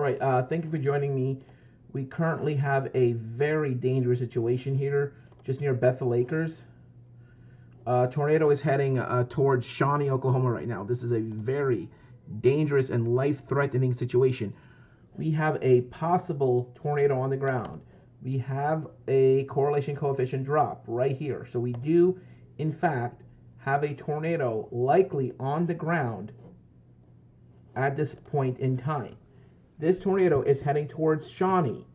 right, thank you for joining me. We currently have a very dangerous situation here, just near Bethel Acres. Tornado is heading towards Shawnee, Oklahoma right now. This is a very dangerous and life-threatening situation. We have a possible tornado on the ground. We have a correlation coefficient drop right here. So we do, in fact, have a tornado likely on the ground at this point in time. This tornado is heading towards Shawnee.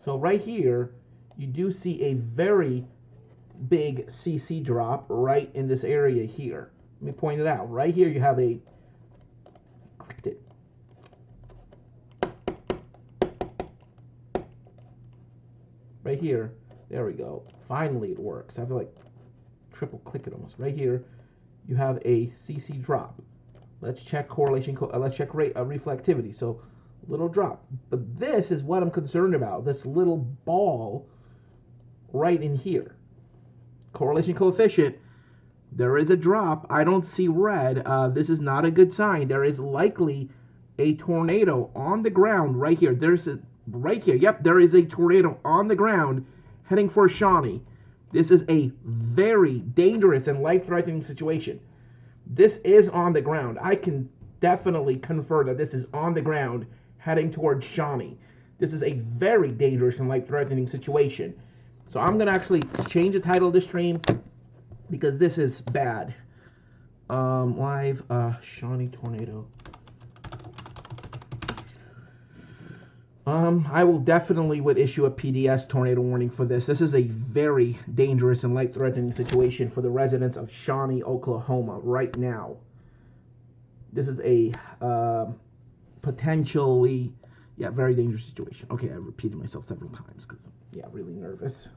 So right here, you do see a very big CC drop right in this area here. Let me point it out. Right here you have a, clicked it. Right here, there we go. Finally it works. I have to like triple click it almost. Right here, you have a CC drop. Let's check correlation, let's check reflectivity. So little drop. But this is what I'm concerned about. This little ball right in here. Correlation coefficient, there is a drop. I don't see red. This is not a good sign. There is likely a tornado on the ground right here. There's a, right here. Yep, there is a tornado on the ground heading for Shawnee. This is a very dangerous and life-threatening situation. This is on the ground. I can definitely confirm that this is on the ground heading towards Shawnee. This is a very dangerous and life-threatening situation. So I'm going to actually change the title of the stream because this is bad. Live Shawnee tornado. I will definitely would issue a PDS tornado warning for this. This is a very dangerous and life-threatening situation for the residents of Shawnee, Oklahoma right now. This is a potentially, yeah, very dangerous situation. Okay, I repeated myself several times because, yeah, really nervous.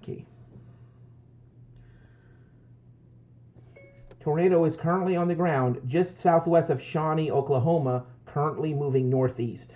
Okay. Tornado is currently on the ground just southwest of Shawnee, Oklahoma, currently moving northeast.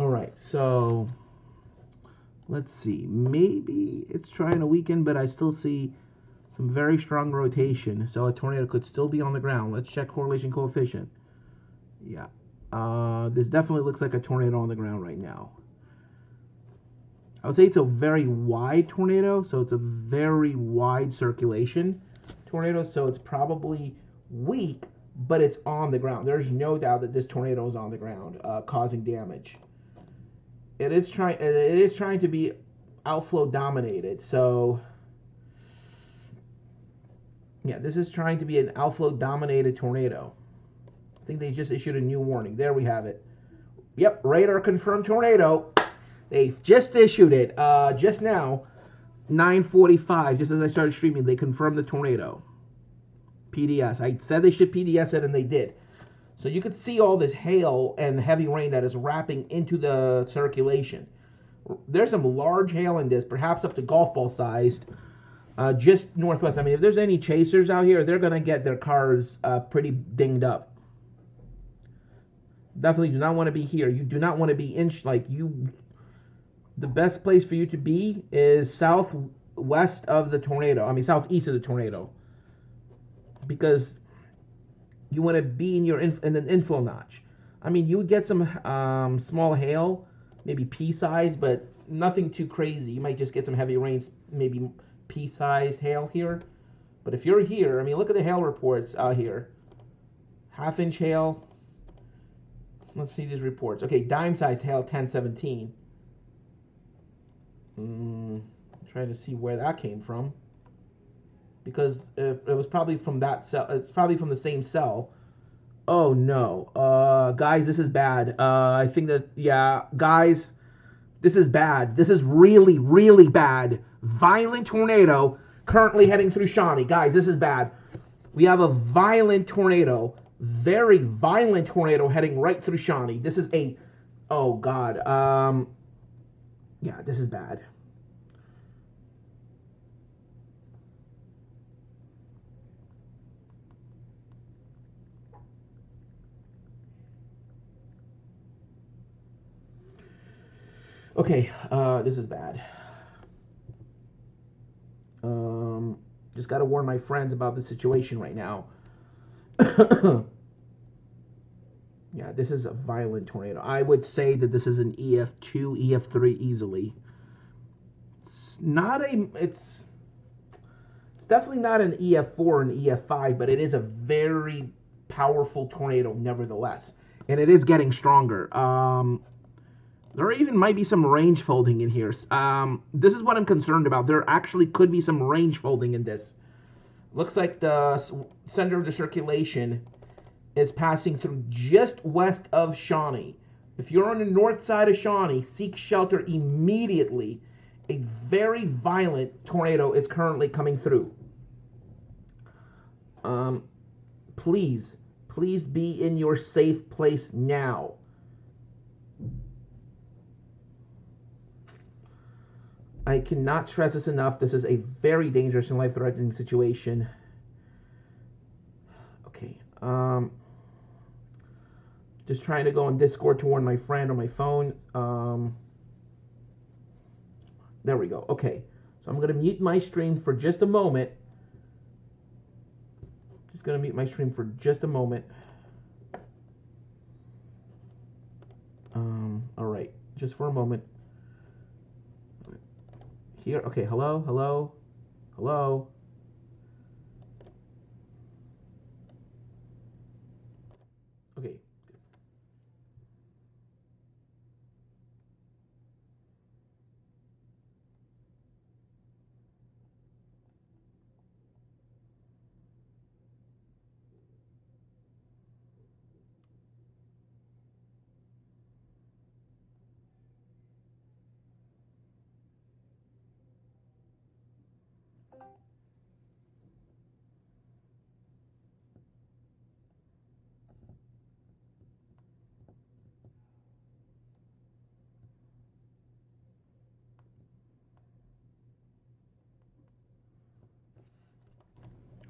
All right, so let's see. Maybe it's trying to weaken, but I still see some very strong rotation. So a tornado could still be on the ground. Let's check correlation coefficient. Yeah. This definitely looks like a tornado on the ground right now. I would say it's a very wide tornado, so it's a very wide circulation tornado, so it's probably weak, but it's on the ground. There's no doubt that this tornado is on the ground, causing damage. It is trying to be outflow dominated, so yeah, this is trying to be an outflow dominated tornado. I think they just issued a new warning. There we have it. Yep, radar confirmed tornado. They just issued it just now, 9:45, just as I started streaming. They confirmed the tornado. PDS. I said they should PDS it, and they did. So you could see all this hail and heavy rain that is wrapping into the circulation. There's some large hail in this, perhaps up to golf ball sized, just northwest. I mean, if there's any chasers out here, they're going to get their cars pretty dinged up. Definitely do not want to be here. You do not want to be the best place for you to be is southwest of the tornado. I mean, southeast of the tornado. Because you want to be in an inflow notch. I mean, you would get some small hail, maybe pea-sized, but nothing too crazy. You might just get some heavy rains, maybe pea-sized hail here. But if you're here, I mean, look at the hail reports out here. Half-inch hail. Let's see these reports. Okay, dime-sized hail, 1017. Trying to see where that came from. Because it was probably from that cell. It's probably from the same cell. Oh no, guys, this is bad. I think that, yeah, guys, This is bad. This is really, really bad. Violent tornado currently heading through Shawnee. Guys, this is bad. We have a violent tornado, very violent tornado heading right through Shawnee. This is a, oh God. Yeah, this is bad. Okay, this is bad. Just got to warn my friends about the situation right now. Yeah, this is a violent tornado. I would say that this is an EF2, EF3 easily. It's not a. It's definitely not an EF4 and EF5, but it is a very powerful tornado nevertheless, and it is getting stronger. There even might be some range folding in here. This is what I'm concerned about. There actually could be some range folding in this. Looks like the center of the circulation is passing through just west of Shawnee. If you're on the north side of Shawnee, seek shelter immediately. A very violent tornado is currently coming through. Please be in your safe place now. I cannot stress this enough. This is a very dangerous and life-threatening situation. Okay. Just trying to go on Discord to warn my friend on my phone. There we go. Okay. So I'm going to mute my stream for just a moment. Just going to mute my stream for just a moment. All right. Just for a moment. Here. Okay. Hello. Hello. Hello. Okay.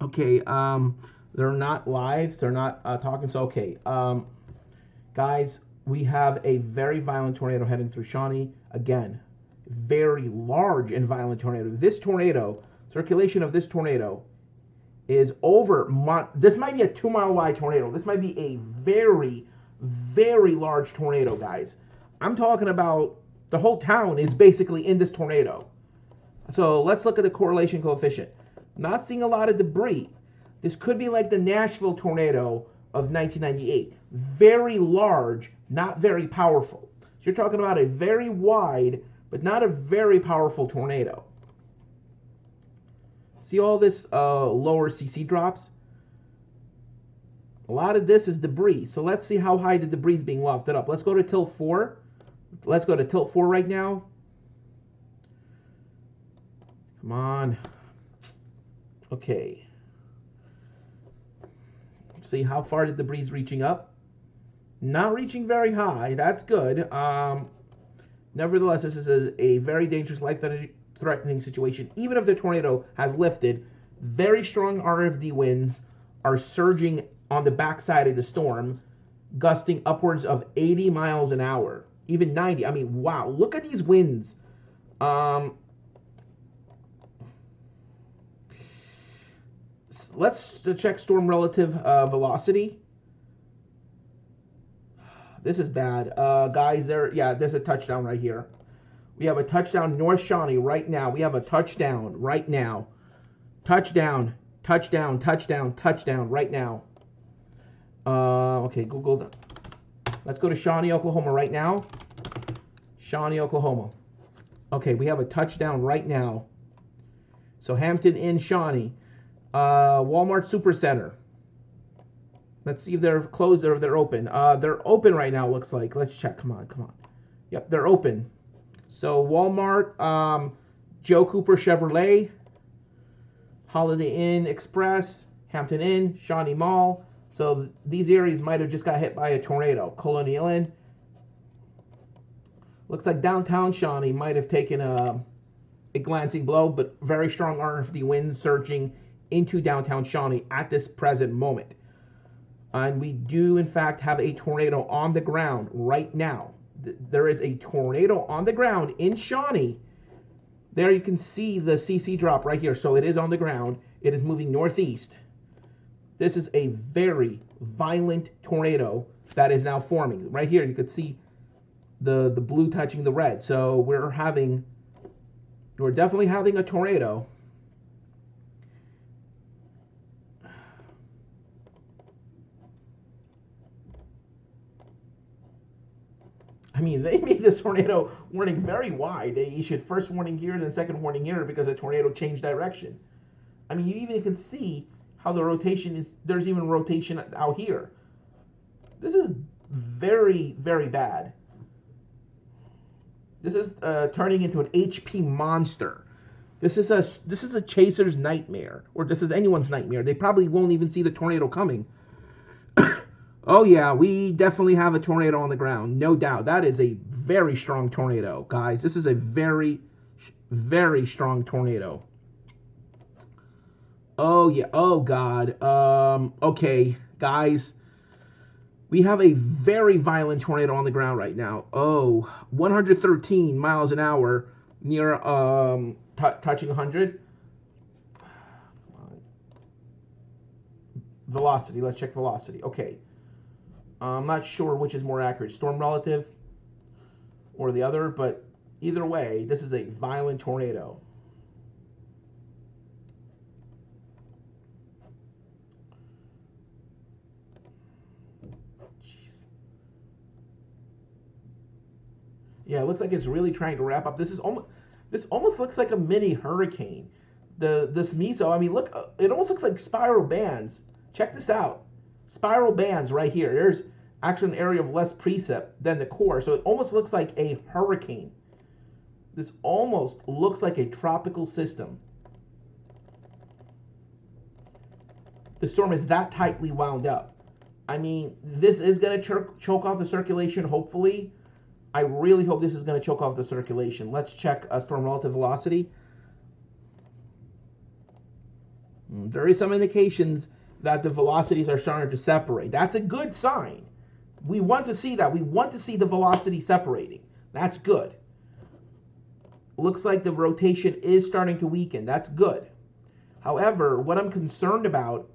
Okay, they're not live, so they're not talking. So, okay, guys, we have a very violent tornado heading through Shawnee. Again, very large and violent tornado. This tornado, circulation of this tornado is over. This might be a 2-mile wide tornado. This might be a very, very large tornado, guys. I'm talking about the whole town is basically in this tornado. So let's look at the correlation coefficient. Not seeing a lot of debris. This could be like the Nashville tornado of 1998. Very large, not very powerful. So you're talking about a very wide, but not a very powerful tornado. See all this lower CC drops? A lot of this is debris. So let's see how high the debris is being lofted up. Let's go to tilt 4. Let's go to tilt 4 right now. Come on. Okay. See how far the debris is reaching up? Not reaching very high. That's good. Nevertheless, this is a very dangerous, life-threatening situation. Even if the tornado has lifted, very strong RFD winds are surging on the backside of the storm, gusting upwards of 80 miles an hour, even 90. I mean, wow. Look at these winds. Let's check storm relative velocity. This is bad. Guys, there's a touchdown right here. We have a touchdown North Shawnee right now. We have a touchdown right now. Touchdown, touchdown, touchdown, touchdown right now. Okay, Google. Let's go to Shawnee, Oklahoma right now. Shawnee, Oklahoma. Okay, we have a touchdown right now. So Hampton Inn, Shawnee. Walmart Supercenter. Let's see if they're closed or if they're open. They're open right now, looks like. Let's check. Come on, come on. Yep, they're open. So Walmart, Joe Cooper Chevrolet, Holiday Inn Express, Hampton Inn, Shawnee Mall. So these areas might have just got hit by a tornado. Colonial Inn. Looks like downtown Shawnee might have taken a glancing blow, but very strong RFD winds surging into downtown Shawnee at this present moment. And we do, in fact, have a tornado on the ground right now. There is a tornado on the ground in Shawnee. There you can see the CC drop right here. So it is on the ground. It is moving northeast. This is a very violent tornado that is now forming. Right here you could see the blue touching the red. So we're definitely having a tornado. I mean, they made this tornado warning very wide. They issued first warning here, then second warning here because the tornado changed direction. I mean, you even can see how the rotation is. There's even rotation out here. This is very, very bad. This is turning into an HP monster. This is a chaser's nightmare, or this is anyone's nightmare. They probably won't even see the tornado coming. Oh yeah, we definitely have a tornado on the ground, no doubt. That is a very strong tornado, guys. This is a very, very strong tornado. Oh yeah, oh god. Okay, guys. We have a very violent tornado on the ground right now. Oh, 113 miles an hour near touching 100. Velocity, let's check velocity. Okay. I'm not sure which is more accurate, storm relative or the other, but either way, this is a violent tornado. Jeez. Yeah, it looks like it's really trying to wrap up. This almost looks like a mini hurricane. This meso, I mean, look, it almost looks like spiral bands. Check this out. Spiral bands right here. There's actually an area of less precip than the core, so it almost looks like a hurricane. This almost looks like a tropical system. The storm is that tightly wound up. I mean, this is going to choke off the circulation, hopefully. I really hope this is going to choke off the circulation. Let's check storm relative velocity. There is some indications that the velocities are starting to separate. That's a good sign. We want to see that. We want to see the velocity separating. That's good. Looks like the rotation is starting to weaken. That's good. However, what I'm concerned about,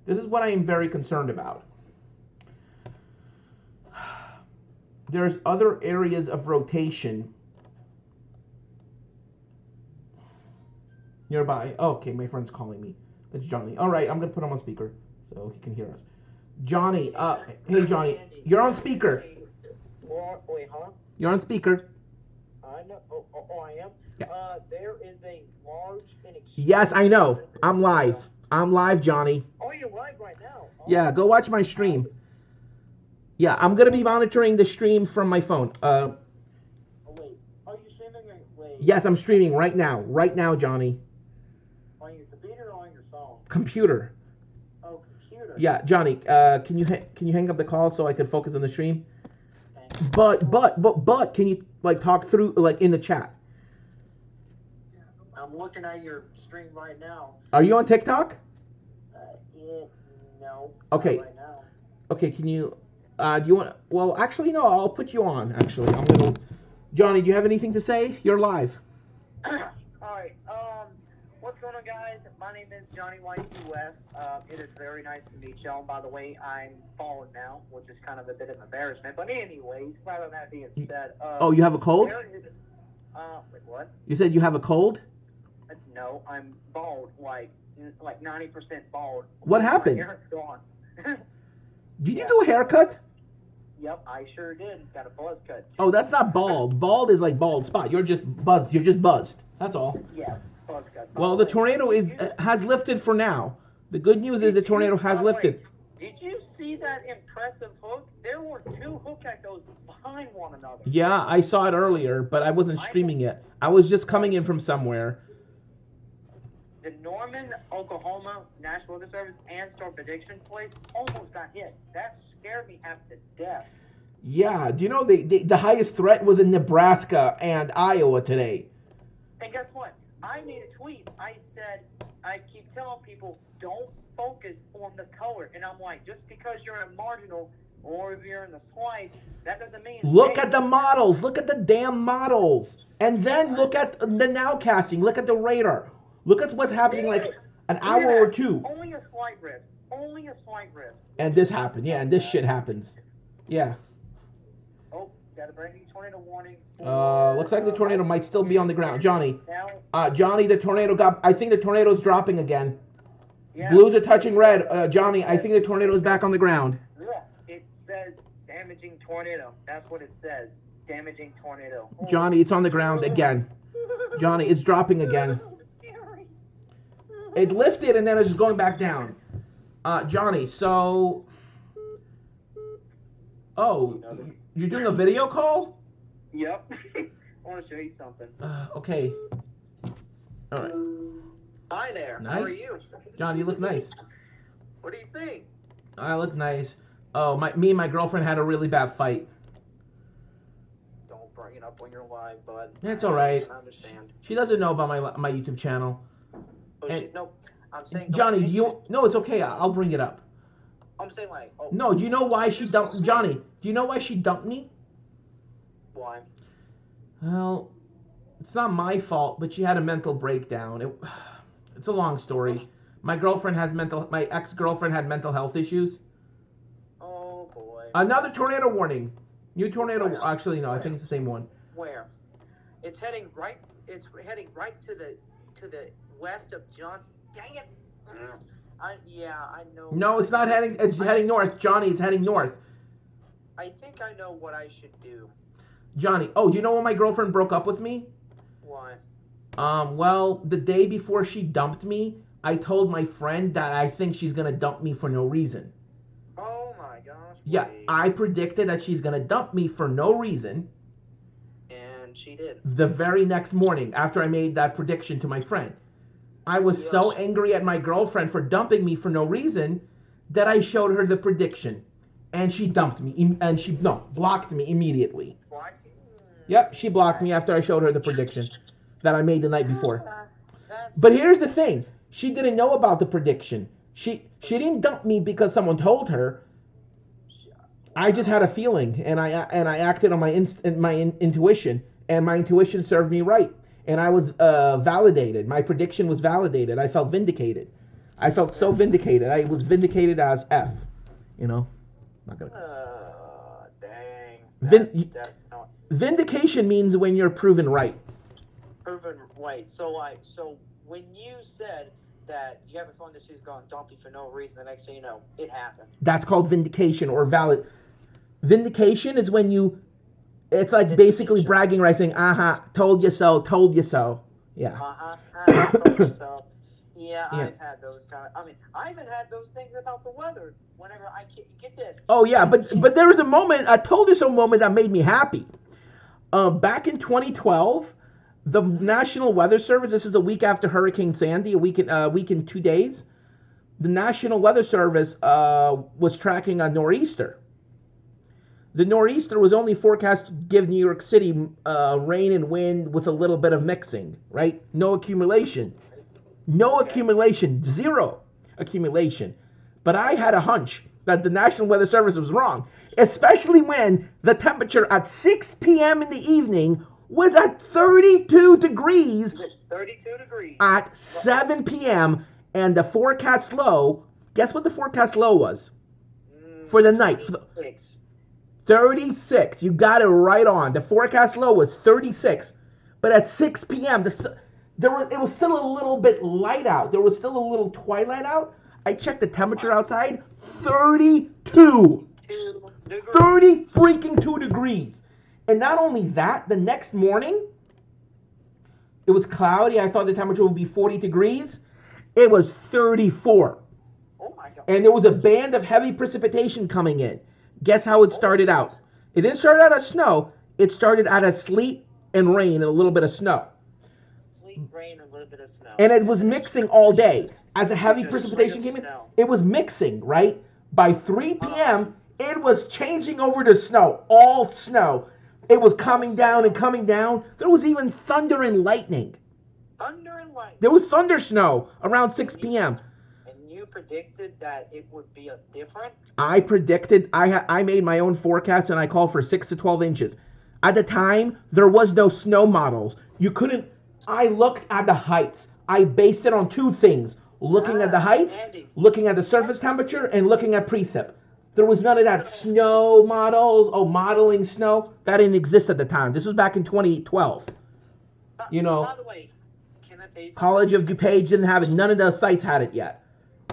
this is what I am very concerned about. There's other areas of rotation nearby. Oh, okay, my friend's calling me. It's Johnny. All right, I'm going to put him on speaker so he can hear us. Johnny, hey, Johnny, you're on speaker. Wait, huh? You're on speaker. I know. Oh, I am? Yeah. There is a large and Yes, I know. I'm live. I'm live, Johnny. Oh, you're live right now? Oh. Yeah, go watch my stream. Yeah, I'm going to be monitoring the stream from my phone. Oh, wait. Are you streaming? Wait. Yes, I'm streaming right now. Right now, Johnny. On your computer or on your phone? Computer. Oh, computer. Yeah, Johnny, can you hang up the call so I can focus on the stream? But can you like talk through like in the chat? I'm looking at your stream right now. Are you on TikTok? No. Okay. Not right now. Okay, can you do you want, well, actually no, I'll put you on actually. I'm going to Johnny, do you have anything to say? You're live. All right. What's going on, guys? My name is Johnny YC West. It is very nice to meet y'all. By the way, I'm bald now, which is kind of a bit of embarrassment. But anyways, rather than that being said, oh, you have a cold? Wait, what? You said you have a cold? No, I'm bald, like 90% bald. What happened? My hair's gone. Did you do a haircut? Yep, I sure did. Got a buzz cut. Oh, that's not bald. Bald is like bald spot. You're just buzzed. You're just buzzed. That's all. Yeah, buzz cut. Well, the tornado has lifted for now. The good news is the tornado has lifted. Did you see that impressive hook? There were 2 hook echoes behind one another. Yeah, I saw it earlier, but I wasn't streaming it. I was just coming in from somewhere. The Norman, Oklahoma National Weather Service and Storm Prediction Place almost got hit. That scared me half to death. Yeah, do you know the highest threat was in Nebraska and Iowa today? And guess what? I made a tweet. I said, I keep telling people, don't focus on the color. And I'm like, just because you're in a marginal or if you're in the swipe, that doesn't mean... Look at the models. Look at the damn models. And then look at the nowcasting. Look at the radar. Look at what's happening like an hour or two. Only a slight risk. Only a slight risk. And this happened. Yeah, and this shit happens. Yeah. Oh, got a brand new tornado warning. Looks like the tornado might still be on the ground. Johnny. Johnny, the tornado got... I think the tornado's dropping again. Yeah. Blues are touching red. Johnny, I think the tornado's back on the ground. It says damaging tornado. That's what it says. Damaging tornado. Johnny, it's on the ground again. Johnny, it's dropping again. It lifted and then it's just going back down. Johnny, so... Oh, you're doing a video call? Yep. I want to show you something. Okay. All right. Hi there. Nice. How are you? John, you look nice. What do you think? I look nice. Oh, me and my girlfriend had a really bad fight. Don't bring it up when you're live, bud. It's all right. I understand. She doesn't know about my YouTube channel. Oh, nope. I'm saying... Johnny, No, it's okay. I'll bring it up. I'm saying like... Oh. No, do you know why she dumped... Johnny, do you know why she dumped me? Why? Well, it's not my fault, but she had a mental breakdown. It's a long story. My ex-girlfriend had mental health issues. Oh, boy. Another tornado warning. New tornado... Where? Actually, no, I think it's the same one. Where? It's heading right... It's heading right to the west of Johnson. Dang it! I know. No, it's not heading... It's heading north. Johnny, it's heading north. I think I know what I should do. Johnny, do you know when my girlfriend broke up with me? Why? Well, the day before she dumped me, I told my friend that I think she's gonna dump me for no reason. Oh my gosh. Yeah, I predicted that she's gonna dump me for no reason. And she did. The very next morning, after I made that prediction to my friend. I was so angry at my girlfriend for dumping me for no reason that I showed her the prediction. And she dumped me, and blocked me immediately. Blocked you? Yep, she blocked me after I showed her the prediction that I made the night before. But here's the thing. She didn't know about the prediction. She didn't dump me because someone told her. I just had a feeling, and I acted on my intuition, and my intuition served me right. And I was validated. My prediction was validated. I felt vindicated. I felt so vindicated. I was vindicated as F. You know? Not gonna. Dang. Vindication means when you're proven right. Proven right. So when you said that you have a phone that she's going to dump you for no reason, the next thing you know, it happened. That's called vindication or valid. Vindication is when you... It's like basically bragging rights, saying, told you so, told you so. Yeah. Told you so. Yeah, I've had those kind of... I mean, I even had those things about the weather whenever I get this. Oh, yeah, but there was a moment, a told you so moment that made me happy. Back in 2012, the National Weather Service, this is a week after Hurricane Sandy, a week in 2 days, the National Weather Service was tracking a nor'easter. The nor'easter was only forecast to give New York City rain and wind with a little bit of mixing, right? No accumulation. No accumulation. Zero accumulation. But I had a hunch that the National Weather Service was wrong, especially when the temperature at 6 p.m. in the evening was at 32 degrees. 32 degrees. At 7 p.m. and the forecast low, guess what the forecast low was? For the night. 36. You got it right on. The forecast low was 36. But at 6 p.m., it was still a little bit light out. There was still a little twilight out. I checked the temperature outside. 32. 30 freaking 2 degrees. And not only that, the next morning, it was cloudy. I thought the temperature would be 40 degrees. It was 34. Oh my and there was a band of heavy precipitation coming in. Guess how it started out? It didn't start out as snow. It started out as sleet and rain and a little bit of snow. Sleet, rain, and a little bit of snow. And it was mixing all day. As a heavy precipitation came in, it was mixing, right? By 3 p.m., it was changing over to snow, all snow. It was coming down and coming down. There was even thunder and lightning. Thunder and lightning. There was thunder snow around 6 p.m. And you predicted that it would be different? I predicted, I made my own forecast, and I called for 6 to 12 inches. At the time, there was no snow models. You couldn't, I looked at the heights. I based it on two things. Looking at the heights, Andy, looking at the surface temperature, and looking at precip. There was none of that snow models, modeling snow. That didn't exist at the time. This was back in 2012. You know, by the way, can I tell you something? College of DuPage didn't have it. None of the sites had it yet.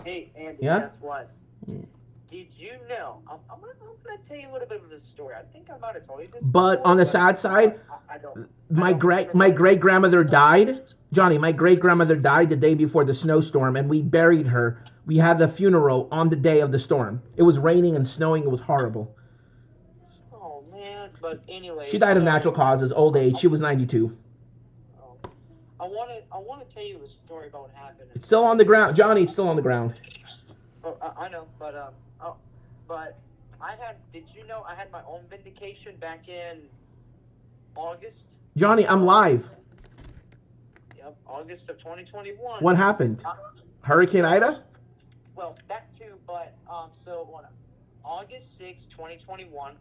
Hey, Andy, Yeah? guess what? Did you know? I'm going to tell you a little bit of this story. I think I might have told you this. But before, on the sad side, I don't. my great grandmother died. Johnny, my great grandmother died the day before the snowstorm, and we buried her. We had the funeral on the day of the storm. It was raining and snowing. It was horrible. Oh man! But anyway, She died of natural causes, old age. She was 92. I want to tell you a story about what happened. It's still on the ground, Johnny. It's still on the ground. Oh, I know, but I had. Did you know I had my own vindication back in August? Johnny, I'm live. Yep, August of 2021. What happened? Hurricane Ida? Well, that too, but so on August 6, 2021,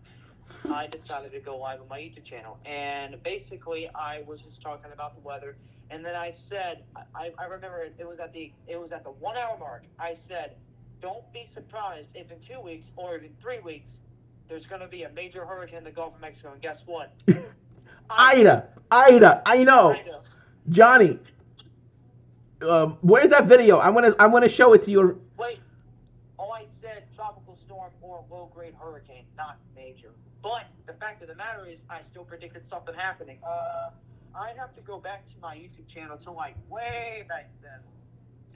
I decided to go live on my YouTube channel, and basically I was just talking about the weather, and then I said, I remember it was at the 1 hour mark. I said, don't be surprised if in 2 weeks or even 3 weeks there's going to be a major hurricane in the Gulf of Mexico, and guess what? Ida, I know. Ida. Johnny, where's that video? I want to show it to you. Wait. Oh, I said tropical storm or low-grade hurricane, not major. But the fact of the matter is, I still predicted something happening. I'd have to go back to my YouTube channel to like way back then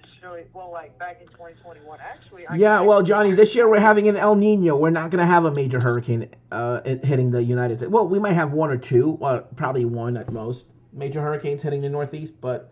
to show it. Well, like back in 2021. Actually, well, Johnny, this year we're having an El Nino. We're not going to have a major hurricane hitting the United States. Well, we might have one or two, probably one at most, major hurricanes hitting the Northeast. But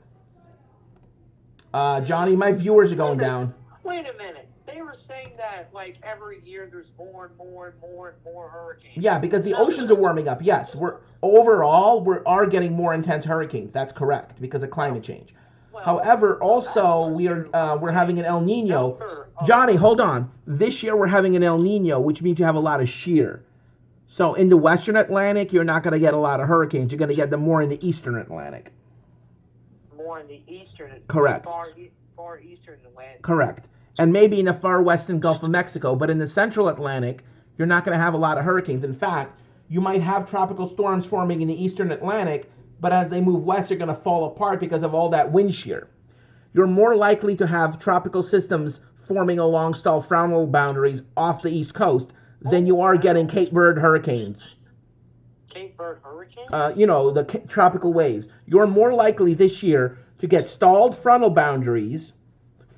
Johnny, my viewers are going down. Wait a minute. They were saying that like every year there's more and more hurricanes. Yeah, because the oceans are warming up. Yes, we are getting more intense hurricanes. That's correct because of climate change. Well, However, also we're having an El Nino. Johnny, hold on. This year we're having an El Nino, which means you have a lot of shear. So in the Western Atlantic, you're not going to get a lot of hurricanes. You're going to get them more in the Eastern Atlantic. More in the Eastern. Correct. Far Eastern Atlantic. Correct. And maybe in the far western Gulf of Mexico, but in the Central Atlantic, you're not going to have a lot of hurricanes. In fact, you might have tropical storms forming in the Eastern Atlantic, but as they move west, they're going to fall apart because of all that wind shear. You're more likely to have tropical systems forming along stall-frontal boundaries off the East Coast than you are getting Cape Verde hurricanes. Cape Verde hurricanes? The tropical waves. You're more likely this year to get stalled frontal boundaries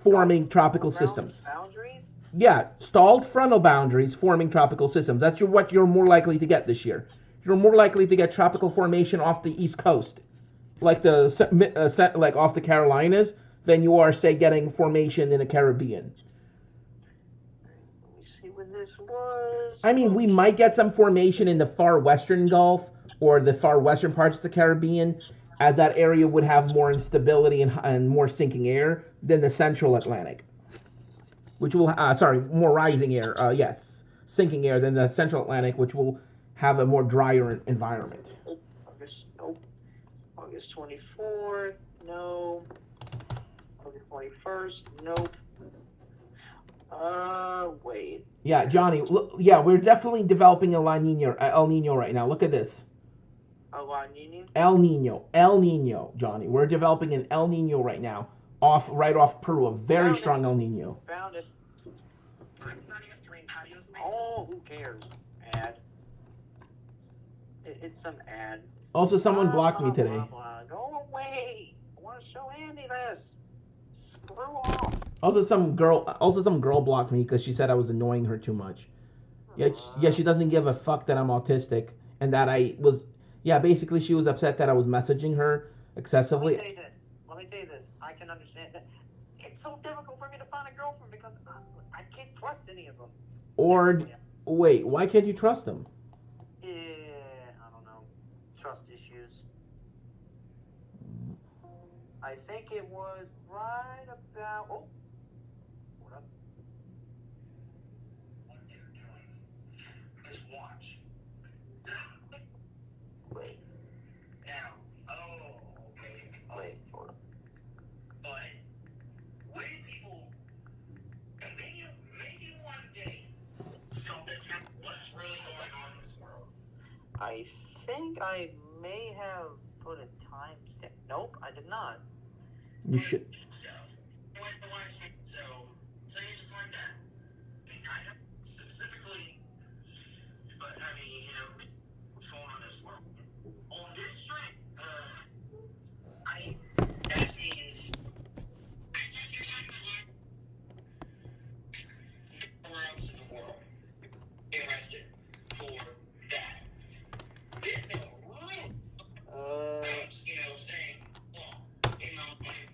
forming tropical systems. Boundaries? Yeah, stalled frontal boundaries forming tropical systems. That's what you're more likely to get this year. You're more likely to get tropical formation off the East Coast, like off the Carolinas, than you are, say, getting formation in the Caribbean. Let me see when this was. I mean, we might get some formation in the far western Gulf or the far western parts of the Caribbean, as that area would have more instability and more sinking air than the Central Atlantic, which will, more rising air, sinking air than the Central Atlantic, which will have a more drier environment. August 24th, no. August 21st, nope. Wait. Yeah, Johnny, look, we're definitely developing El Nino right now. Look at this. El Nino, Johnny. We're developing an El Nino right now, right off Peru, a very strong El Nino. Found it. Oh, who cares? Ad. It's some ad. Also, someone blocked me today. Go away. I want to show Andy this. Screw off. Also, some girl blocked me because she said I was annoying her too much. Yeah, she doesn't give a fuck that I'm autistic and that I was. Yeah, basically, she was upset that I was messaging her excessively. Let me tell you this. I can understand that. It's so difficult for me to find a girlfriend because I can't trust any of them. Or Seriously. wait, why can't you trust them? Yeah, I don't know. Trust issues. I think it was right about. Oh, hold up. What they're doing. Just watch. Wait. Now. Oh, okay. Wait. Hold up. But when people. Maybe one day. So what's really going on in this world? I think I may have put a timestamp. Nope, I did not. You should. So you just like that. I mean, kind of specifically, but I mean, what's going on in this world? On this street, that means I think you're like nowhere else in the world arrested for that. There's no real, saying, in my life.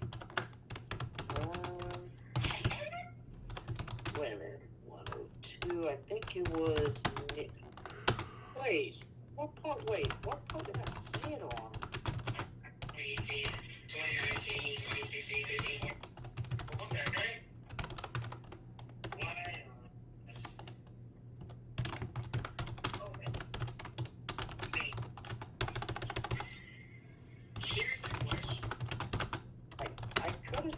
Wait a minute. 102. I think it was. Wait. What part did I say it on? 2018, 2019, 2016, 15. Okay, right? Why? Okay. Here's the question. I could have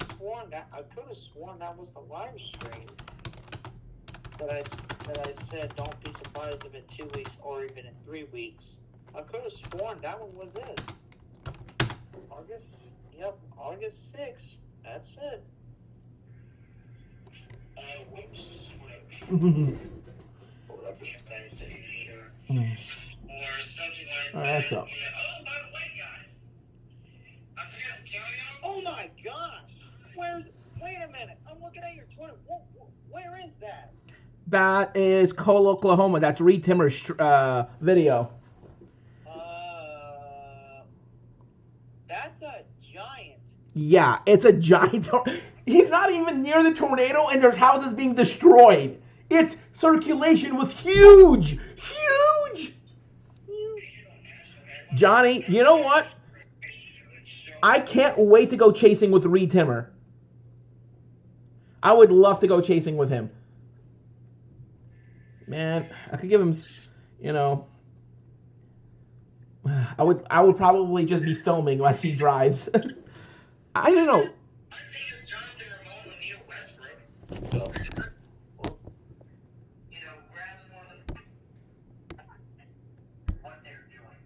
sworn that was the live stream that I said don't be surprised if in 2 weeks or even in 3 weeks. I could have sworn that one was it. August 6th. That's it. Whoops. Hold up. Or something like that. All right, let's go. Oh, by the way, guys, I forgot to tell you. Oh my gosh! Wait a minute. I'm looking at your Twitter. Where is that? That is Cole, Oklahoma. That's Reed Timmer's video. That's a giant. Yeah, it's a giant. He's not even near the tornado, and there's houses being destroyed. Its circulation was huge. Huge. Johnny, you know what? I can't wait to go chasing with Reed Timmer. I would love to go chasing with him. Man, I could give him, I would probably just be filming as he drives. I don't know. I think it's Jonathan Ramon and Neil Westbrook. Grabs one of what they're doing.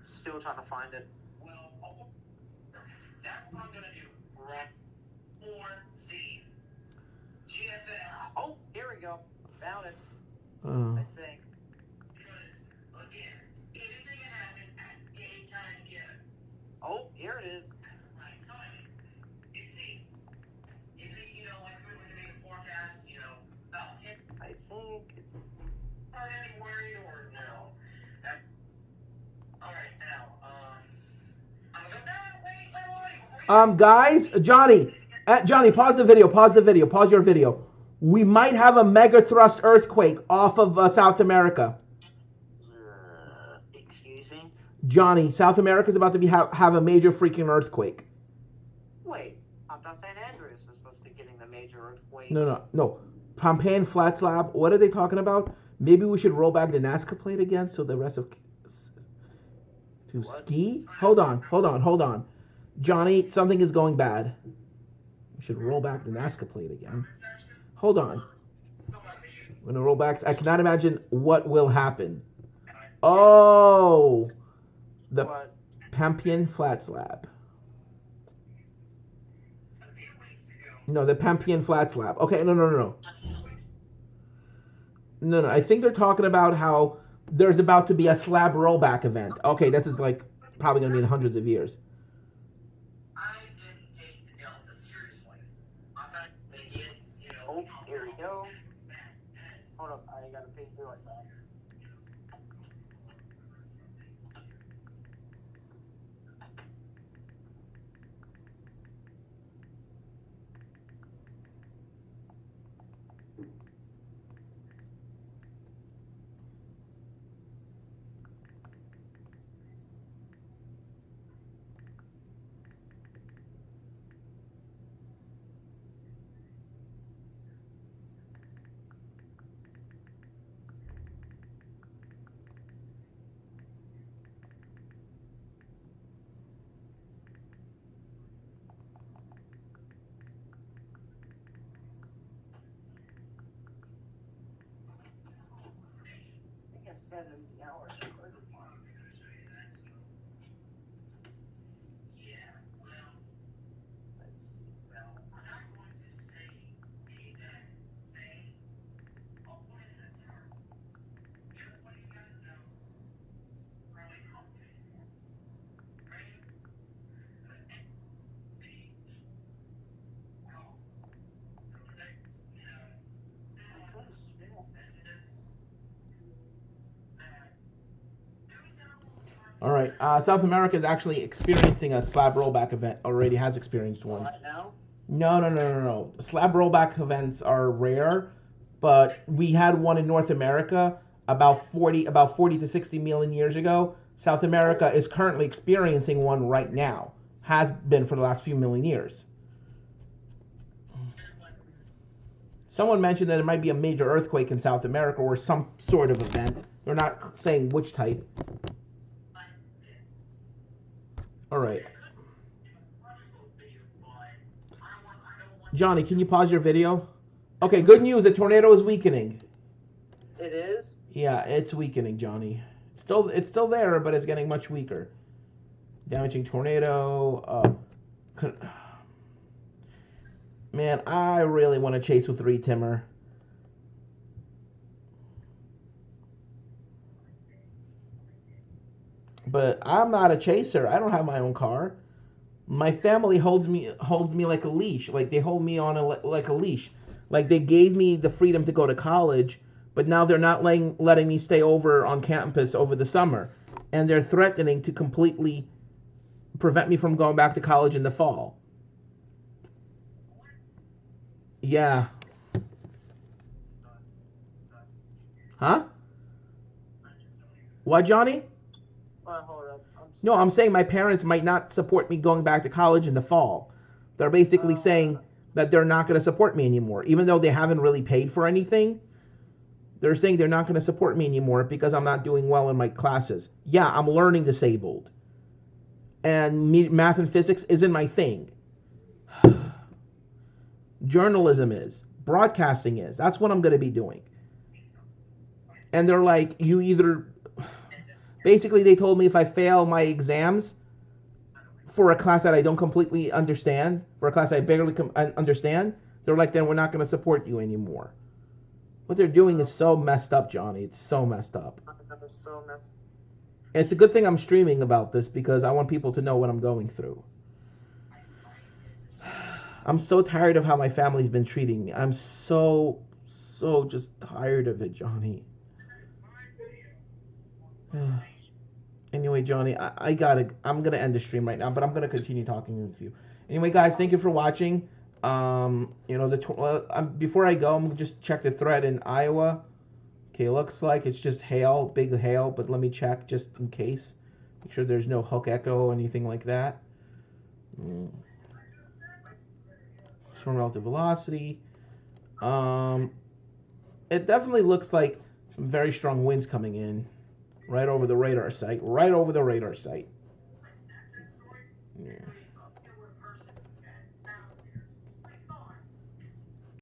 Still trying to find it. Well, that's what I'm gonna do. Right. 4Z. GFS. Oh, here we go. Found it. I think. Because, again, anything can happen at any time again. Oh, here it is. Right time. You see, like we were doing a forecast, about 10. I think it's. Are any worried or no? All right, now, I'm gonna go back. Wait. Johnny, pause the video. Pause your video. We might have a mega thrust earthquake off of South America. Excuse me? Johnny, South America is about to have a major freaking earthquake. Wait, I thought St. Andreas is supposed to be getting the major earthquake. No. Pompeian Flat Slab. What are they talking about? Maybe we should roll back the Nazca plate again so the rest of to what? Ski? Hold on. Johnny, something is going bad. We should roll back the Nazca plate again. Hold on. I'm going to roll back. I cannot imagine what will happen. Oh! The Pompeian Flat Slab. No, the Pompeian Flat Slab. Okay, no. No, I think they're talking about how there's about to be a slab rollback event. Okay, this is like probably going to be in hundreds of years. I didn't up. I gotta pay you right back. I think 70 hours. All right. South America is actually experiencing a slab rollback event. Already has experienced one. Right now? No. Slab rollback events are rare, but we had one in North America about 40 to 60 million years ago. South America is currently experiencing one right now. Has been for the last few million years. Someone mentioned that there might be a major earthquake in South America or some sort of event. They're not saying which type. All right. Johnny, can you pause your video? Okay, good news. The tornado is weakening. It is? Yeah, it's weakening, Johnny. It's still there, but it's getting much weaker. Damaging tornado. Man, I really want to chase with 3 Timmer. But I'm not a chaser. I don't have my own car. My family holds me like a leash. Like they hold me on like a leash. Like they gave me the freedom to go to college, but now they're not letting me stay over on campus over the summer, and they're threatening to completely prevent me from going back to college in the fall. Yeah. Huh? What, Johnny? Hold up. No, I'm saying my parents might not support me going back to college in the fall. They're basically saying that they're not going to support me anymore, even though they haven't really paid for anything. They're saying they're not going to support me anymore because I'm not doing well in my classes. Yeah, I'm learning disabled. And math and physics isn't my thing. Journalism is. Broadcasting is. That's what I'm going to be doing. And they're like, you either... Basically, they told me if I fail my exams for a class that I don't completely understand, for a class I barely understand, they're like, then we're not going to support you anymore. What they're doing is so messed up, Johnny. It's so messed up. It's a good thing I'm streaming about this because I want people to know what I'm going through. I'm so tired of how my family's been treating me. I'm so just tired of it, Johnny. Anyway, Johnny, I'm gonna end the stream right now, but I'm gonna continue talking with you. Anyway, guys, thank you for watching. Before I go, I'm gonna just check the thread in Iowa. Okay, looks like it's just hail, big hail, but let me check just in case. Make sure there's no hook echo, anything like that. Storm relative velocity. It definitely looks like some very strong winds coming in. Right over the radar site. Yeah.